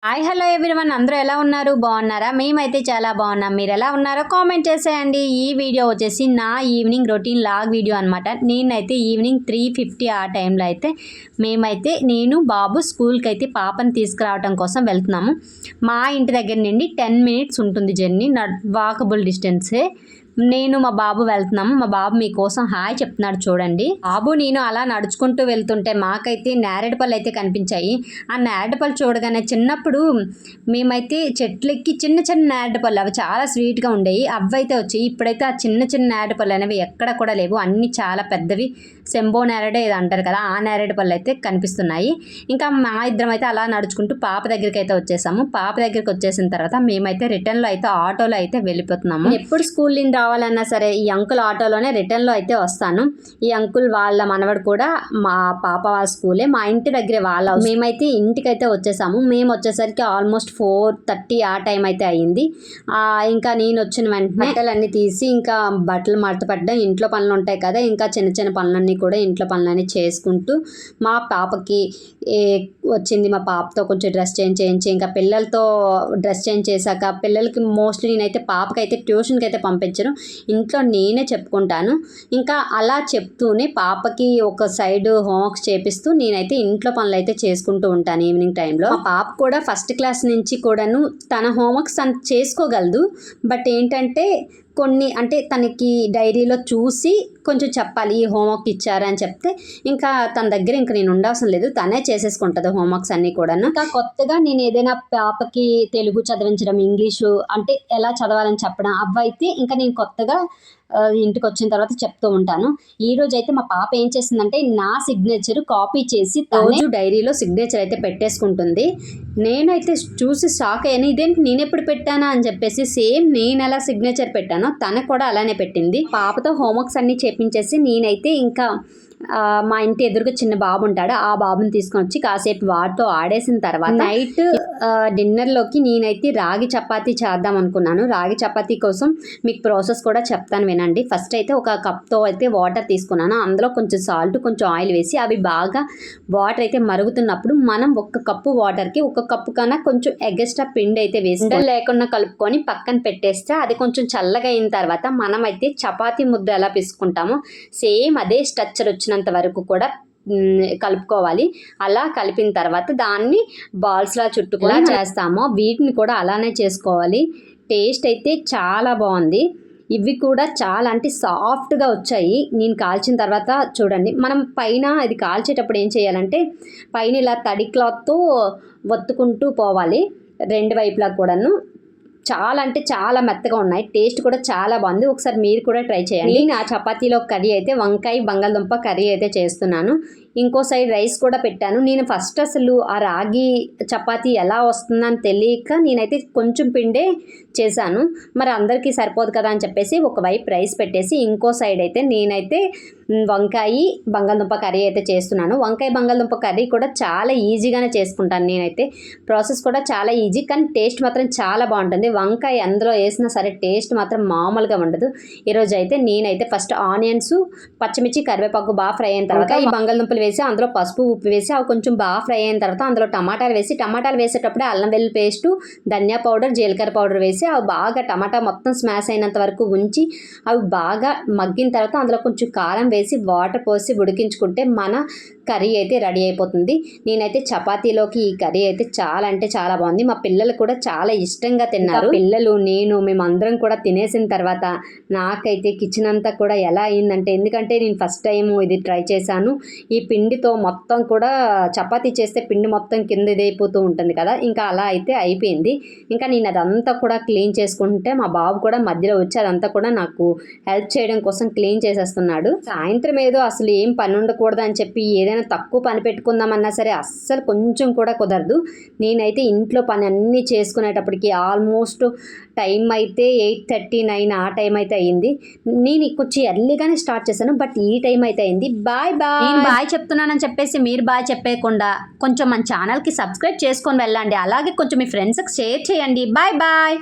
Hi hello everyone, అందరూ ఎలా ఉన్నారు? బాగున్నారా? మేమైతే చాలా బాగున్నాం. మీరు ఎలా ఉన్నారో కామెంట్ చేసేయండి. ఈ వీడియో వచ్చేసి నా ఈవినింగ్ రొటీన్ లాగ్ వీడియో అనమాట. నేనైతే ఈవినింగ్ 3:50 ఆ టైంలో అయితే నేను బాబు స్కూల్కి అయితే పాపని తీసుకురావడం కోసం వెళ్తున్నాము. మా ఇంటి దగ్గర నుండి 10 మినిట్స్ ఉంటుంది జర్నీ, వాకబుల్ డిస్టెన్సే. నేను మా బాబు వెళ్తున్నాము. మా బాబు మీకోసం హాయ్ చెప్తున్నాడు చూడండి. బాబు నేను అలా నడుచుకుంటూ వెళ్తుంటే మాకైతే నేరేడుపళ్ళు అయితే కనిపించాయి. ఆ నేరేడుపళ్ళు చూడగానే చిన్నప్పుడు మేమైతే చెట్లెక్కి చిన్న చిన్న నేరేడుపళ్ళు, అవి చాలా స్వీట్గా ఉండేవి, అవి అయితే వచ్చాయి. ఇప్పుడైతే ఆ చిన్న చిన్న నేరేడుపళ్ళు అనేవి ఎక్కడ కూడా లేవు, అన్నీ చాలా పెద్దవి. సెంబో నేరేడే ఇది అంటారు కదా, ఆ నేరేడుపళ్ళు అయితే కనిపిస్తున్నాయి. ఇంకా మా ఇద్దరం అయితే అలా నడుచుకుంటూ పాప దగ్గరికి అయితే వచ్చేసాము. పాప దగ్గరికి వచ్చేసిన తర్వాత మేమైతే రిటర్న్లో అయితే ఆటోలో అయితే వెళ్ళిపోతున్నాము. ఎప్పుడు స్కూల్ నుండి రావాలన్నా సరే ఈ అంకుల్ ఆటోలోనే రిటర్న్లో అయితే వస్తాను. ఈ అంకుల్ వాళ్ళ మనవడు కూడా మా పాప వాళ్ళ స్కూలే, మా ఇంటి దగ్గరే వాళ్ళ. మేమైతే ఇంటికైతే వచ్చేసాము. మేము వచ్చేసరికి ఆల్మోస్ట్ 4:30 ఆ టైం అయితే అయ్యింది. ఇంకా నేను వచ్చిన వెంటనే బట్టలన్నీ తీసి ఇంకా బట్టలు మడతపడ్డం, ఇంట్లో పనులు ఉంటాయి కదా, ఇంకా చిన్న చిన్న పనులన్నీ కూడా ఇంట్లో పనులన్నీ చేసుకుంటూ మా పాపకి వచ్చింది. మా పాపతో కొంచెం డ్రెస్ చేంజ్ చేయించి ఇంకా పిల్లలతో డ్రెస్ చేంజ్ చేశాక పిల్లలకి మోస్ట్లీ నేనైతే పాపకైతే ట్యూషన్కి అయితే పంపించను, ఇంట్లో నేనే చెప్పుకుంటాను. ఇంకా అలా చెప్తూనే పాపకి ఒక సైడ్ హోంవర్క్స్ చేపిస్తూ నేనైతే ఇంట్లో పనులు అయితే చేసుకుంటూ ఉంటాను ఈవినింగ్ టైంలో. మా పాప కూడా ఫస్ట్ క్లాస్ నుంచి కూడాను తన హోంవర్క్స్ తను చేసుకోగలదు. బట్ ఏంటంటే కొన్ని అంటే తనకి డైరీలో చూసి కొంచెం చెప్పాలి, ఈ హోంవర్క్ ఇచ్చారు అని చెప్తే ఇంకా తన దగ్గర ఇంకా నేను ఉండాల్సిన లేదు, తనే చేసేసుకుంటుంది హోంవర్క్స్ అన్నీ కూడాను. ఇంకా కొత్తగా నేను ఏదైనా పాపకి తెలుగు చదివించడం, ఇంగ్లీషు అంటే ఎలా చదవాలని చెప్పడం, అవైతే ఇంకా నేను కొత్తగా ఇంటికి వచ్చిన తర్వాత చెప్తూ ఉంటాను. ఈ రోజు అయితే మా పాప ఏం చేసిందంటే నా సిగ్నేచర్ కాపీ చేసి రోజు డైరీలో సిగ్నేచర్ అయితే పెట్టేసుకుంటుంది. నేనైతే చూసి షాక్ అయ్యాను, ఇదేంటి నేను ఎప్పుడు పెట్టానా అని చెప్పేసి సేమ్ నేను ఎలా సిగ్నేచర్ పెట్టానో తనకు కూడా అలానే పెట్టింది. పాపతో హోంవర్క్స్ అన్నీ చేపించేసి నేనైతే ఇంకా మా ఇంటి ఎదురుగా చిన్న బాబు ఉంటాడు, ఆ బాబుని తీసుకొని వచ్చి కాసేపు వాడితో ఆడేసిన తర్వాత నైట్ డిన్నర్లోకి నేనైతే రాగి చపాతీ చేద్దాం అనుకున్నాను. రాగి చపాతీ కోసం మీకు ప్రాసెస్ కూడా చెప్తాను వినండి. ఫస్ట్ అయితే ఒక కప్తో అయితే వాటర్ తీసుకున్నాను, అందులో కొంచెం సాల్ట్ కొంచెం ఆయిల్ వేసి అవి బాగా వాటర్ అయితే మరుగుతున్నప్పుడు మనం 1 కప్పు వాటర్కి 1 కప్పు కన్నా కొంచెం ఎగస్ట్రా పిండి అయితే వేసి లేకుండా కలుపుకొని పక్కన పెట్టేస్తే అది కొంచెం చల్లగా అయిన తర్వాత మనమైతే చపాతీ ముద్ద ఎలా పిసుకుంటామో సేమ్ అదే స్ట్రక్చర్ వచ్చినంత వరకు కూడా కలుపుకోవాలి. అలా కలిపిన తర్వాత దాన్ని బాల్స్లా చుట్టుకులా చేస్తామో వీటిని కూడా అలానే చేసుకోవాలి. టేస్ట్ అయితే చాలా బాగుంది. ఇవి కూడా చాలా అంటే సాఫ్ట్గా వచ్చాయి. నేను కాల్చిన తర్వాత చూడండి, మనం పైన ఇది కాల్చేటప్పుడు ఏం చేయాలంటే పైన ఇలా తడి క్లాత్తో ఒత్తుకుంటూ పోవాలి రెండు వైపులా కూడాను. చాలా అంటే చాలా మెత్తగా ఉన్నాయి, టేస్ట్ కూడా చాలా బాగుంది. ఒకసారి మీరు కూడా ట్రై చేయండి. నా చపాతీలో కర్రీ అయితే వంకాయ బంగాళదుంప కర్రీ అయితే చేస్తున్నాను. ఇంకో సైడ్ రైస్ కూడా పెట్టాను. నేను ఫస్ట్ అసలు ఆ రాగి చపాతీ ఎలా వస్తుందని తెలియక నేనైతే కొంచెం పిండే చేశాను. మరి అందరికీ సరిపోదు కదా అని చెప్పేసి ఒకవైపు రైస్ పెట్టేసి ఇంకో సైడ్ అయితే నేనైతే వంకాయ బంగాళదుంప కర్రీ అయితే చేస్తున్నాను. వంకాయ బంగాళదుంప కర్రీ కూడా చాలా ఈజీగానే చేసుకుంటాను నేనైతే. ప్రాసెస్ కూడా చాలా ఈజీ, కానీ టేస్ట్ మాత్రం చాలా బాగుంటుంది. వంకాయ అందులో వేసినా సరే టేస్ట్ మాత్రం మామూలుగా ఉండదు. ఈరోజు అయితే నేనైతే ఫస్ట్ ఆనియన్స్, పచ్చిమిర్చి, కరివేపాకు బాగా ఫ్రై అయిన తర్వాత ఈ బంగాళదుంపలు వేసి అందులో పసుపు ఉప్పు వేసి అవి కొంచెం బాగా ఫ్రై అయిన తర్వాత అందులో టమాటాలు వేసి, టమాటాలు వేసేటప్పుడే అల్లం వెల్లుల్లి పేస్టు, ధనియా పౌడర్, జీలకర్ర పౌడర్ వేసి అవి బాగా టమాటా మొత్తం స్మాష్ అయినంత వరకు ఉంచి అవి బాగా మగ్గిన తర్వాత అందులో కొంచెం కారం వేసి వాటర్ పోసి ఉడికించుకుంటే మన కర్రీ అయితే రెడీ అయిపోతుంది. నేనైతే చపాతీలోకి ఈ కర్రీ అయితే చాలా అంటే చాలా బాగుంది. మా పిల్లలు కూడా చాలా ఇష్టంగా తిన్నారు. పిల్లలు నేను మేమందరం కూడా తినేసిన తర్వాత నాకైతే కిచెన్ అంతా కూడా ఎలా అయిందంటే, ఎందుకంటే నేను ఫస్ట్ టైం ఇది ట్రై చేశాను. ఈ పిండితో మొత్తం కూడా చపాతీ చేస్తే పిండి మొత్తం కింద ఇదైపోతూ ఉంటుంది కదా, ఇంకా అలా అయితే అయిపోయింది. ఇంకా నేను అదంతా కూడా క్లీన్ చేసుకుంటే మా బాబు కూడా మధ్యలో వచ్చి అదంతా కూడా నాకు హెల్ప్ చేయడం కోసం క్లీన్ చేసేస్తున్నాడు. సాయంత్రం ఏదో అసలు ఏం పని ఉండకూడదు అని చెప్పి ఏదైనా తక్కువ పని పెట్టుకుందామన్నా సరే అస్సలు కొంచెం కూడా కుదరదు. నేనైతే ఇంట్లో పని అన్నీ చేసుకునేటప్పటికి ఆల్మోస్ట్ టైం అయితే 8:39 ఆ టైం అయితే అయ్యింది. నేను కొంచెం ఎర్లీగానే స్టార్ట్ చేశాను, బట్ ఈ టైం అయితే అయింది. Bye bye. నేను బాయ్ చెప్తున్నానని చెప్పేసి మీరు బాయ్ చెప్పేయకుండా కొంచెం మన ఛానల్కి సబ్స్క్రైబ్ చేసుకొని వెళ్ళండి. అలాగే కొంచెం మీ ఫ్రెండ్స్కి షేర్ చేయండి. Bye bye.